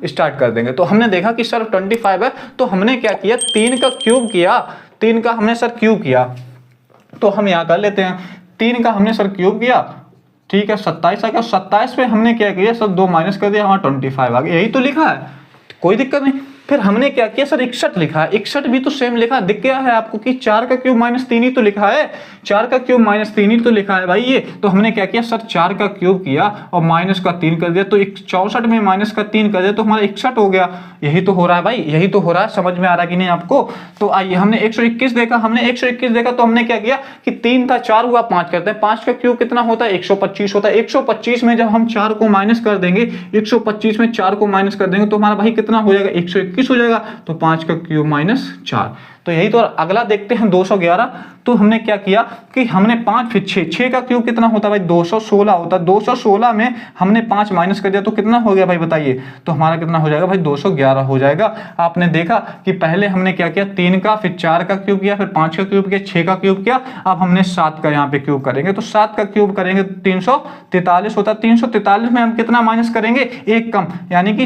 Start कर देंगे। तो हमने देखा कि सर 25 है, तो हमने क्या किया, 3 का क्यूब किया, 3 का हमने सर क्यूब किया, तो हम यहाँ कर लेते हैं, 3 का हमने सर क्यूब किया, ठीक है, 27 आ गया, 27 पे हमने क्या किया सर 2 माइनस कर दिया, हमारा 25 आ गया, यही तो लिखा है, कोई दिक्कत नहीं। फिर हमने क्या किया सर 61 लिखा है, 61 भी तो सेम लिखा, दिख गया है आपको कि 4 का क्यूब माइनस 3 ही तो लिखा है, 4 का क्यूब माइनस 3 ही तो लिखा है भाई ये। तो हमने क्या किया सर 4 का क्यूब किया और माइनस का 3 कर दिया, तो 64 में माइनस का 3 कर दिया तो हमारा 61 हो गया। यही तो हो रहा है भाई, यही तो हो रहा है, समझ में आ रहा है कि नहीं आपको। तो आइए हमने 121 देखा, हमने 121 देखा तो हमने क्या किया कि 3 था 4 हुआ 5 करते हैं, 5 का क्यूब कितना होता है 125 होता है, 125 में जब हम 4 को माइनस कर देंगे, 125 में 4 को माइनस कर देंगे तो हमारा भाई कितना हो जाएगा 121 हो जाएगा। तो 5 का क्यूब माइनस 4, तो यही तो। अगला देखते हैं 211, तो हमने क्या किया कि हमने 5 फिर 6 का क्यूब कितना होता है भाई 216 होता है, 216 में हमने 5 माइनस कर दिया तो कितना हो गया भाई बताइए, तो हमारा कितना हो जाएगा भाई 211 हो जाएगा। आपने देखा कि पहले हमने क्या किया 3 का, फिर 4 का क्यूब किया, फिर 5 का क्यूब किया, 6 का क्यूब किया, अब हमने 7 का यहाँ पे क्यूब करेंगे, तो 7 का क्यूब करेंगे 343 होता है, 343 में हम कितना माइनस करेंगे, एक कम, यानी कि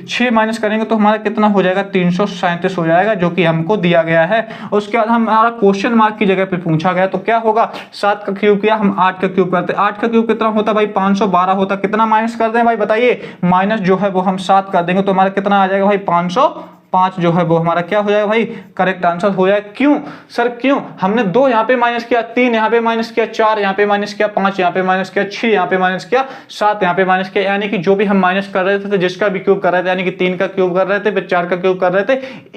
6 माइनस करेंगे तो हमारा कितना हो जाएगा 337 हो जाएगा, जो कि हमको दिया गया है। उसके बाद हमारा क्वेश्चन मार्क की जगह पे पूछा गया, तो क्या होगा 7 का क्यूब किया, हम 8 का क्यूब करते, 8 का क्यूब कितना होता है भाई 512 होता, कितना माइनस कर दें भाई बताइए, माइनस जो है वो हम 7 कर देंगे तो हमारा कितना आ जाएगा भाई 505 जो है वो हमारा क्या हो जाएगा भाई करेक्ट आंसर हो जाएगा। क्यों सर क्यों, हमने 2 यहाँ पे माइनस किया, 3 यहाँ पे माइनस किया, 4 यहाँ पे माइनस किया, 5 यहाँ पे माइनस किया, 6 यहाँ पे माइनस किया, 7 यहाँ पे माइनस किया, यानी कि जो भी हम माइनस कर रहे थे जिसका भी क्यूब कर रहे थे, यानी कि 3 का क्यूब कर रहे थे, फिर 4 का क्यूब कर रहे थे,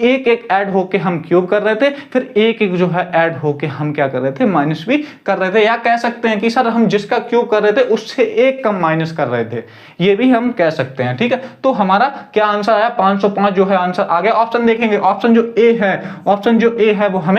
एक एक ऐड होके हम क्यूब कर रहे थे, फिर एक एक जो है ऐड होके हम क्या कर रहे थे माइनस भी कर रहे थे, या कह सकते हैं कि सर हम जिसका क्यूब कर रहे थे उससे एक कम माइनस कर रहे थे, ये भी हम कह सकते हैं, ठीक है। तो हमारा क्या आंसर आया 505 जो है आंसर आ गया। ऑप्शन देखेंगे, ऑप्शन जो ए है वो हमें